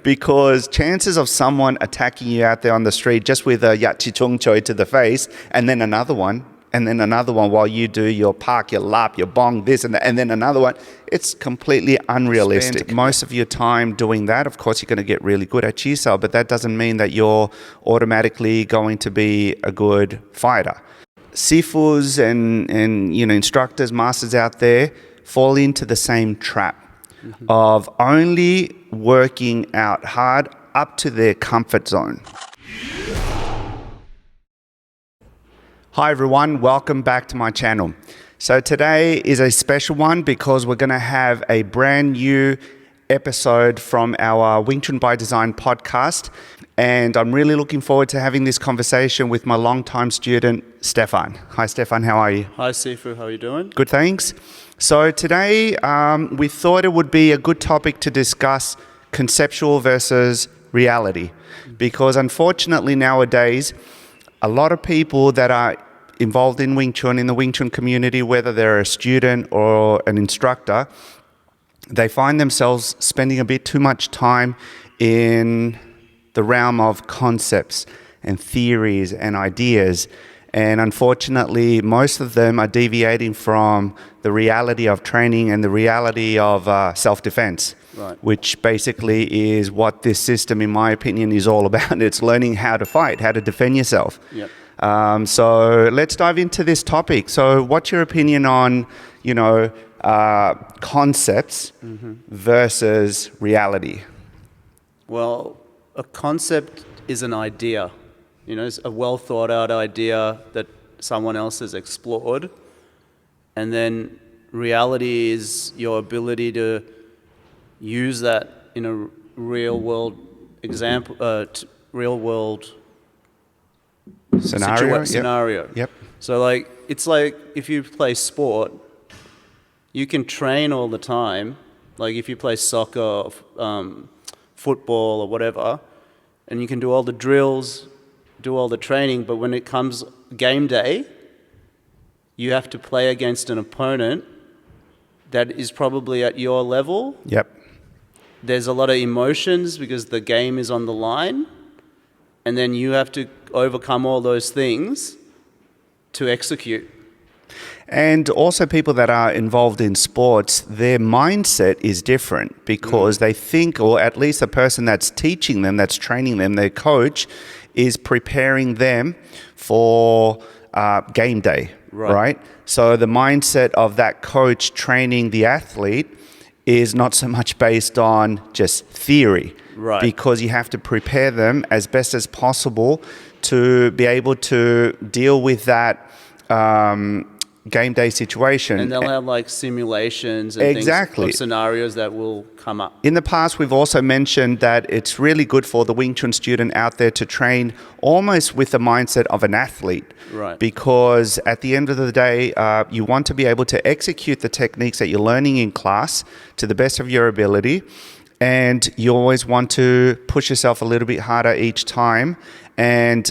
because chances of someone attacking you out there on the street just with a yat chi chung choi to the face, and then another one, while you do your park, your lap, your bong, this and that, and then another one, it's completely unrealistic. Spend most of your time doing that. Of course, you're going to get really good at chi sao, but that doesn't mean that you're automatically going to be a good fighter. SiFus and instructors, masters out there fall into the same trap of only working out hard up to their comfort zone. Hi everyone, welcome back to my channel. So today is a special one because we're going to have a brand new episode from our Wing Chun by Design podcast, and I'm really looking forward to having this conversation with my longtime student, Stefan. Hi Stefan, how are you? Hi SiFu, how are you doing? Good, thanks. So today we thought it would be a good topic to discuss conceptual versus reality, because unfortunately nowadays a lot of people that are involved in Wing Chun, in the Wing Chun community, whether they're a student or an instructor, they find themselves spending a bit too much time in the realm of concepts and theories and ideas. And unfortunately, most of them are deviating from the reality of training and the reality of self-defense, right, which basically is what this system, in my opinion, is all about. It's learning how to fight, how to defend yourself. Yep. So let's dive into this topic. So what's your opinion on, concepts versus reality? Well, a concept is an idea. It's a well thought out idea that someone else has explored. And then reality is your ability to use that in a real world example, real world scenario. Yep. So it's like if you play sport, you can train all the time. Like if you play soccer, football or whatever, and you can do all the drills, do all the training, but when it comes game day, you have to play against an opponent that is probably at your level. Yep. There's a lot of emotions because the game is on the line, and then you have to overcome all those things to execute. And also people that are involved in sports, their mindset is different because they think, or at least the person that's teaching them, that's training them, their coach, is preparing them for game day, right? So the mindset of that coach training the athlete is not so much based on just theory, right, because you have to prepare them as best as possible to be able to deal with that game day situation. And they'll have simulations and exactly things of scenarios that will come up. In the past, we've also mentioned that it's really good for the Wing Chun student out there to train almost with the mindset of an athlete. Right. Because at the end of the day, you want to be able to execute the techniques that you're learning in class to the best of your ability. And you always want to push yourself a little bit harder each time and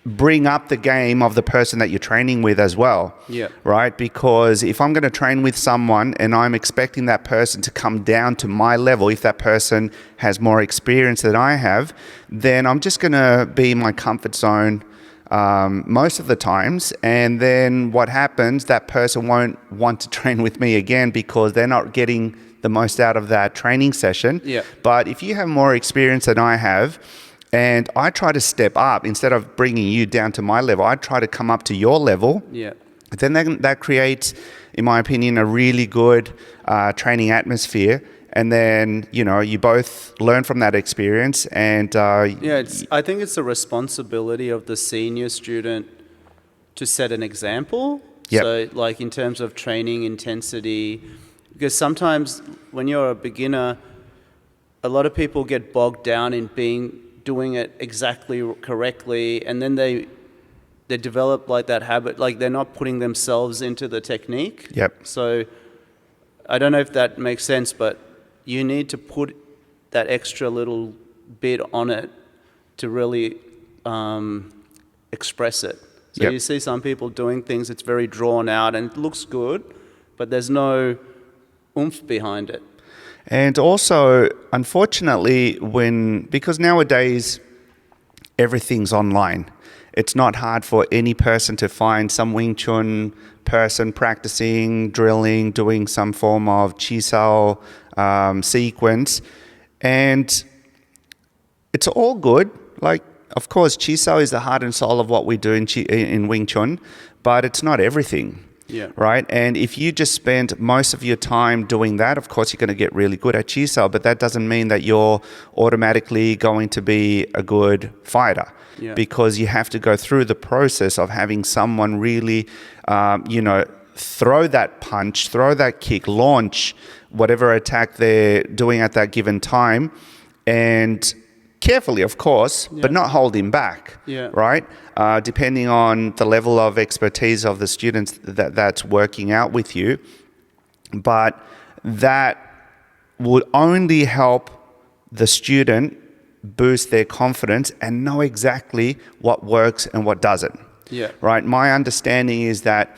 bring up the game of the person that you're training with as well. Yeah. Right? Because if I'm going to train with someone and I'm expecting that person to come down to my level, if that person has more experience than I have, then I'm just going to be in my comfort zone most of the times. And then what happens, that person won't want to train with me again because they're not getting the most out of that training session. Yeah. But if you have more experience than I have, and I try to step up, instead of bringing you down to my level, I try to come up to your level. Yeah. Then that creates, in my opinion, a really good training atmosphere. And then, you both learn from that experience. And I think it's the responsibility of the senior student to set an example. Yep. So in terms of training intensity, because sometimes when you're a beginner, a lot of people get bogged down in doing it exactly correctly, and then they develop that habit, they're not putting themselves into the technique. Yep. So I don't know if that makes sense, but you need to put that extra little bit on it to really express it. So Yep. you see some people doing things, it's very drawn out and it looks good, but there's no oomph behind it. And also, unfortunately, because nowadays everything's online, it's not hard for any person to find some Wing Chun person practicing, drilling, doing some form of Chi sequence. And it's all good. Like, of course, Chi is the heart and soul of what we do in Wing Chun, but it's not everything. Yeah. Right? And if you just spend most of your time doing that, of course, you're going to get really good at Chi, but that doesn't mean that you're automatically going to be a good fighter. Yeah. Because you have to go through the process of having someone really, throw that punch, throw that kick, launch whatever attack they're doing at that given time, and carefully, of course, but not hold him back, right? Depending on the level of expertise of the students that's working out with you. But that would only help the student boost their confidence and know exactly what works and what doesn't. Yeah. Right? My understanding is that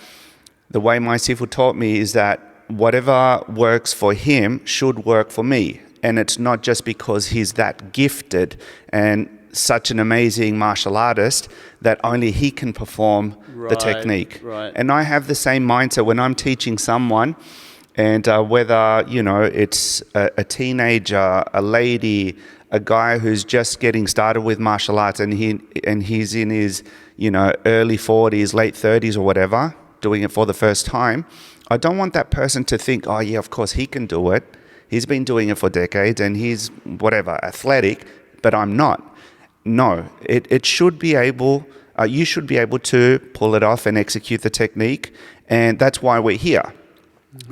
the way my SiFu taught me is that whatever works for him should work for me. And it's not just because he's that gifted and such an amazing martial artist that only he can perform the technique. Right. And I have the same mindset when I'm teaching someone, and whether, it's a teenager, a lady, a guy who's just getting started with martial arts and he's in his, early 40s, late 30s or whatever, doing it for the first time, I don't want that person to think, oh yeah, of course he can do it. He's been doing it for decades and he's whatever, athletic, but I'm not. No, it should be able, you should be able to pull it off and execute the technique. And that's why we're here,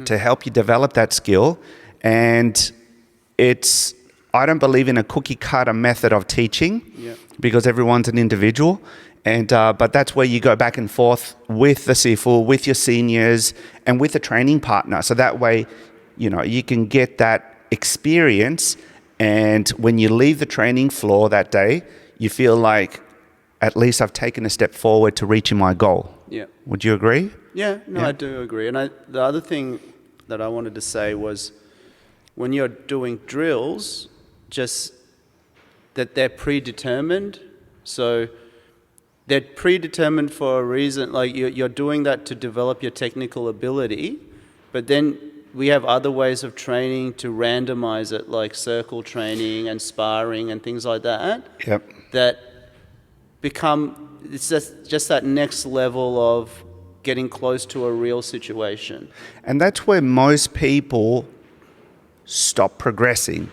to help you develop that skill. And I don't believe in a cookie cutter method of teaching because everyone's an individual. And but that's where you go back and forth with the SiFu, with your seniors, and with a training partner. So that way, you can get that experience. And when you leave the training floor that day, you feel like, at least I've taken a step forward to reaching my goal. Yeah. Would you agree? Yeah, I do agree. And the other thing that I wanted to say was, when you're doing drills, just that they're predetermined. So they're predetermined for a reason. Like you're doing that to develop your technical ability, but then we have other ways of training to randomize it, like circle training and sparring and things like that. Yep. That it's just that next level of getting close to a real situation. And that's where most people stop progressing.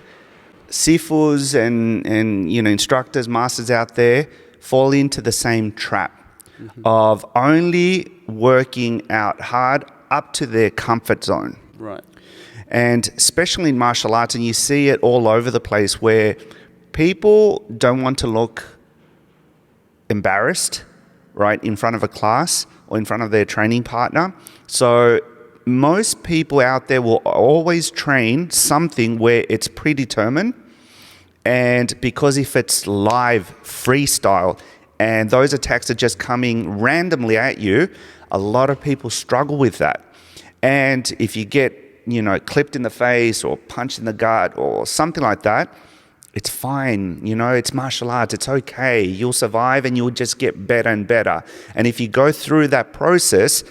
SiFus and instructors, masters out there fall into the same trap of only working out hard up to their comfort zone. Right. And especially in martial arts, and you see it all over the place, where people don't want to look embarrassed, right, in front of a class or in front of their training partner. So most people out there will always train something where it's predetermined. And because if it's live freestyle and those attacks are just coming randomly at you, a lot of people struggle with that. And if you get, clipped in the face or punched in the gut or something like that, it's fine. It's martial arts. It's okay. You'll survive and you'll just get better and better. And if you go through that process,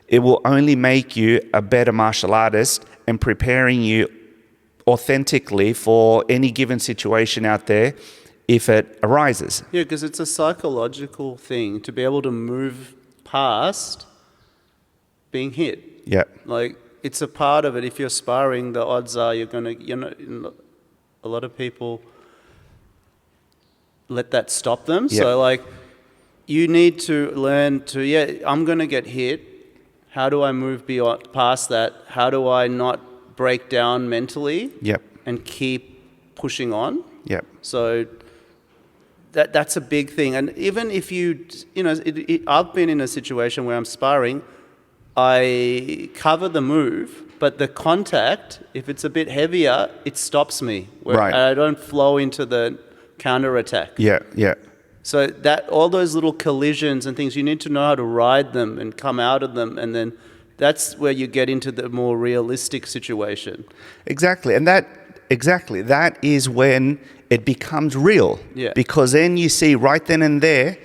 it will only make you a better martial artist and preparing you authentically for any given situation out there if it arises. Yeah, because it's a psychological thing to be able to move past being hit. Yeah. Like, it's a part of it. If you're sparring, the odds are a lot of people let that stop them. Yeah. So, like, you need to learn to, I'm going to get hit. How do I move past that? How do I not break down mentally? Yep. And keep pushing on? Yep. So that's a big thing. And even if I've been in a situation where I'm sparring, I cover the move, but the contact, if it's a bit heavier, it stops me. Right. I don't flow into the counter attack. Yeah, yeah. So that all those little collisions and things, you need to know how to ride them and come out of them, and then that's where you get into the more realistic situation. Exactly. And that Exactly. That is when it becomes real. Yeah. Because then you see right then and there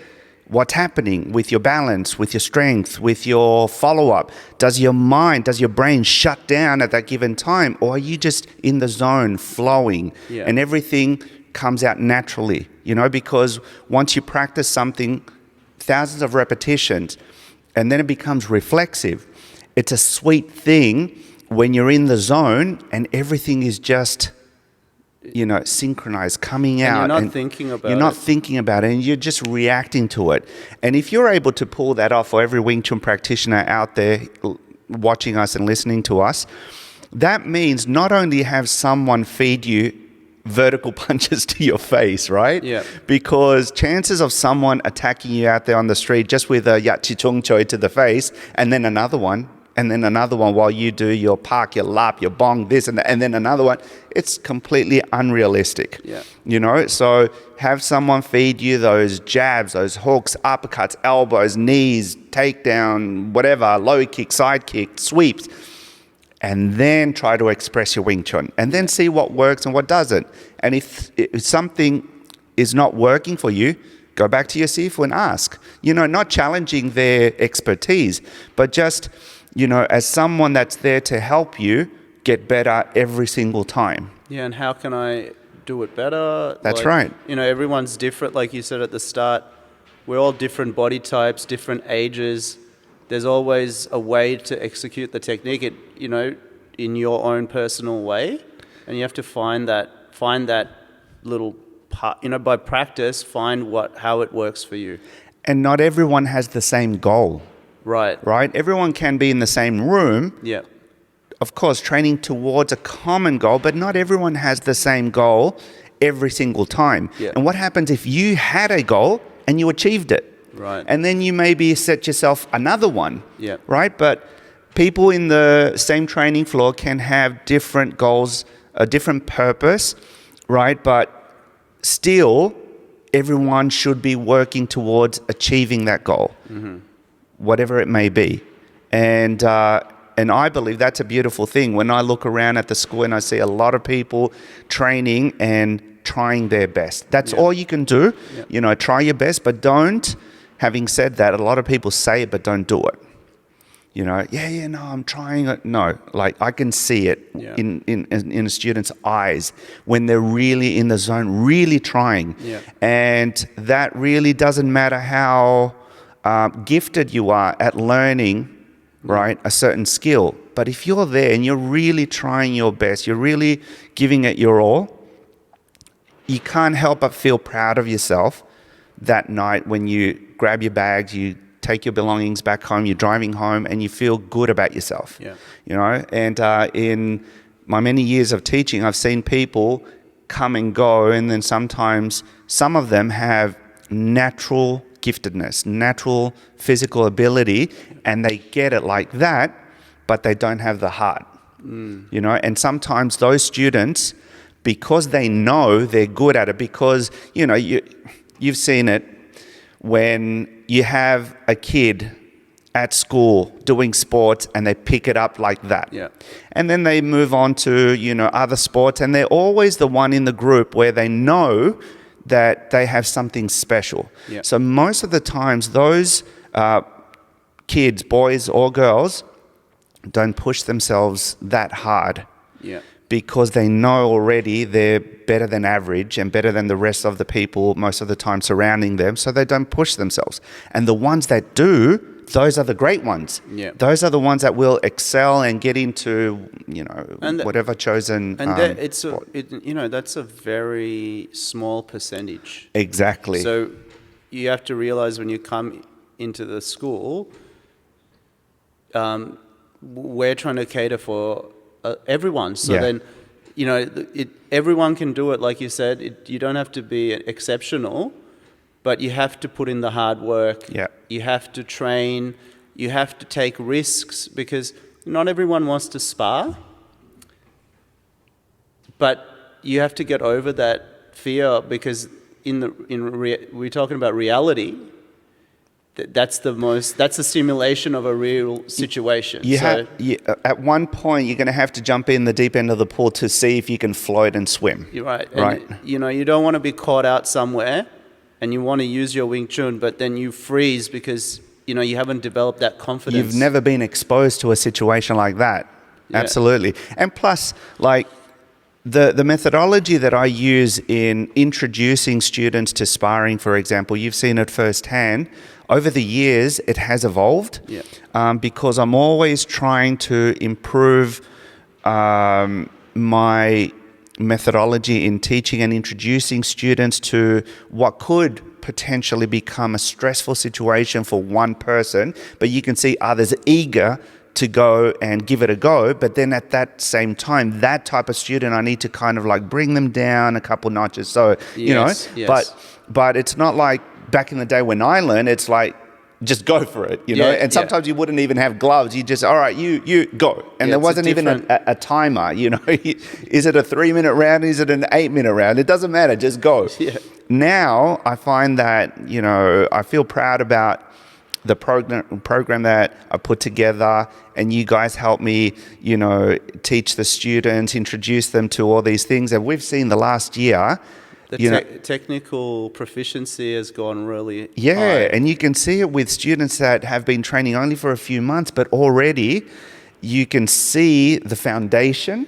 what's happening with your balance, with your strength, with your follow-up. Does your mind, does your brain shut down at that given time? Or are you just in the zone, flowing, Yeah. and everything comes out naturally? You know, because once you practice something, thousands of repetitions, and then it becomes reflexive. It's a sweet thing when you're in the zone and everything is just, you know, synchronized, coming out. You're not thinking about You're not it. thinking about it, and you're just reacting to it. And if you're able to pull that off for every Wing Chun practitioner out there watching us and listening to us, that means not only have someone feed you vertical punches to your face, right? Yeah. Because chances of someone attacking you out there on the street just with a yat chi chung choi to the face, and then another one, and then another one while you do your park, your lap, your bong, this and that, and then another one, it's completely unrealistic. Yeah. You know, so have someone feed you those jabs, those hooks, uppercuts, elbows, knees, takedown, whatever, low kick, side kick, sweeps, and then try to express your Wing Chun, and then see what works and what doesn't. And if something is not working for you, go back to your SiFu and ask. You know, not challenging their expertise, but just, you know, as someone that's there to help you get better every single time. Yeah, and how can I do it better? That's right. You know, everyone's different. Like you said at the start, we're all different body types, different ages. There's always a way to execute the technique, you know, in your own personal way, and you have to find that little part. You know, by practice, find how it works for you. And not everyone has the same goal, Right. right? Everyone can be in the same room, Yeah. of course, training towards a common goal, but not everyone has the same goal every single time. Yeah. And what happens if you had a goal and you achieved it? Right. And then you maybe set yourself another one, Yeah. right? But people in the same training floor can have different goals, a different purpose, right? But still, everyone should be working towards achieving that goal, whatever it may be. And I believe that's a beautiful thing. When I look around at the school and I see a lot of people training and trying their best. That's all you can do. Yeah. You know, try your best, but don't. Having said that, a lot of people say it but don't do it. You know, no, I'm trying it. No, like I can see it Yeah. in a student's eyes when they're really in the zone, really trying. Yeah. And that really doesn't matter how gifted you are at learning, right, a certain skill. But if you're there and you're really trying your best, you're really giving it your all, you can't help but feel proud of yourself that night when you grab your bags, you take your belongings back home, you're driving home, and you feel good about yourself. Yeah. You know, and in my many years of teaching, I've seen people come and go, and then sometimes some of them have natural giftedness, natural physical ability, and they get it like that, but they don't have the heart. You know, and sometimes those students, because they know they're good at it, because, you know, you've seen it when you have a kid at school doing sports and they pick it up like that. Yeah. And then they move on to, you know, other sports, and they're always the one in the group where they know that they have something special. Yeah. So most of the times those kids, boys or girls, don't push themselves that hard. Yeah. Because they know already they're better than average and better than the rest of the people most of the time surrounding them, so they don't push themselves. And the ones that do, those are the great ones. Yeah. Those are the ones that will excel and get into, you know, And whatever chosen And sport. you know, that's a very small percentage. Exactly. So you have to realize when you come into the school, we're trying to cater for everyone. So Yeah. then, you know, everyone can do it. Like you said, you don't have to be exceptional, but you have to put in the hard work. Yeah. You have to train. You have to take risks, because not everyone wants to spar. But you have to get over that fear, because we're talking about reality. that's the simulation of a real situation. At one point, you're going to have to jump in the deep end of the pool to see if you can float and swim. You're right. Right. And, you don't want to be caught out somewhere and you want to use your Wing Chun, but then you freeze because, you haven't developed that confidence. You've never been exposed to a situation like that. Yeah. Absolutely. And plus, like, the methodology that I use in introducing students to sparring, for example, you've seen it firsthand. Over the years, it has evolved because I'm always trying to improve my methodology in teaching and introducing students to what could potentially become a stressful situation for one person, but you can see others eager to go and give it a go. But then at that same time, that type of student, I need to kind of like bring them down a couple notches. So, yes. But it's not like back in the day when I learned, it's like, just go for it, and sometimes you wouldn't even have gloves. You just, all right, you go. And there wasn't even a timer, Is it a 3-minute round? Is it an 8-minute round? It doesn't matter, just go. Yeah. Now I find that, I feel proud about the program that I put together, and you guys help me, teach the students, introduce them to all these things. And we've seen the last year, technical proficiency has gone really high. high. And you can see it with students that have been training only for a few months, but already you can see the foundation,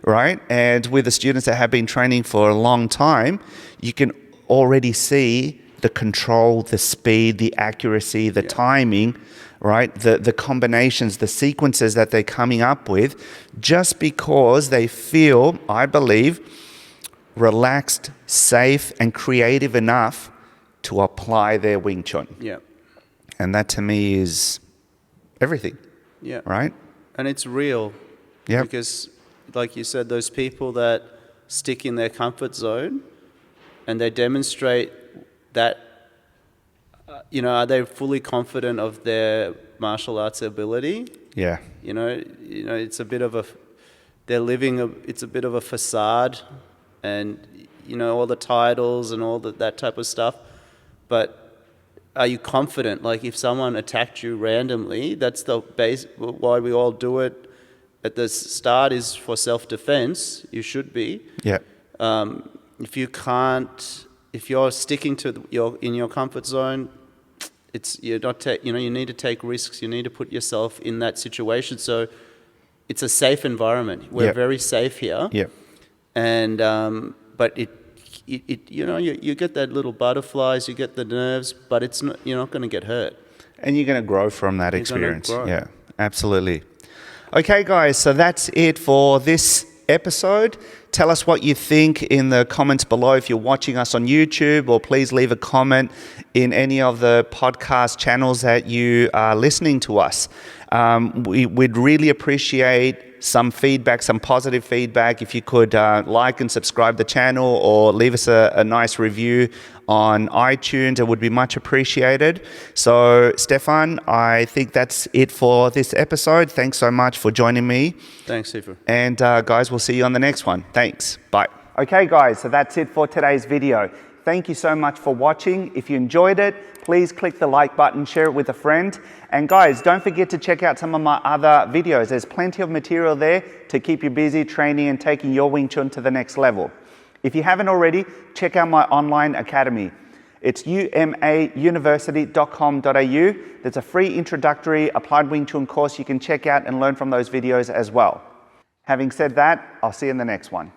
right? And with the students that have been training for a long time, you can already see the control, the speed, the accuracy, the timing, right? The combinations, the sequences that they're coming up with, just because they feel, I believe, relaxed, safe, and creative enough to apply their Wing Chun. Yeah. And that to me is everything. Yeah. Right? And it's real. Yeah. Because, like you said, those people that stick in their comfort zone and they demonstrate that, are they fully confident of their martial arts ability? Yeah. It's a bit of it's a bit of a facade. And, all the titles and all that type of stuff. But are you confident? Like, if someone attacked you randomly, that's the base, why we all do it at the start is for self-defense. You should be. Yeah. If you're sticking to in your comfort zone, you're not, you need to take risks. You need to put yourself in that situation. So it's a safe environment. We're very safe here. Yeah. And but you get that little butterflies, you get the nerves, but you're not going to get hurt. And you're going to grow from that experience. Yeah, absolutely. Okay, guys, so that's it for this episode. Tell us what you think in the comments below if you're watching us on YouTube, or please leave a comment in any of the podcast channels that you are listening to us. We'd really appreciate some feedback, some positive feedback. If you could like and subscribe the channel, or leave us a nice review on iTunes, it would be much appreciated. So, Stefan, I think that's it for this episode. Thanks so much for joining me. Thanks, SiFu. And guys, we'll see you on the next one. Thanks. Bye. Okay, guys, so that's it for today's video. Thank you so much for watching. If you enjoyed it, please click the like button, share it with a friend. And guys, don't forget to check out some of my other videos. There's plenty of material there to keep you busy training and taking your Wing Chun to the next level. If you haven't already, check out my online academy. It's umauniversity.com.au. There's a free introductory applied Wing Chun course you can check out and learn from those videos as well. Having said that, I'll see you in the next one.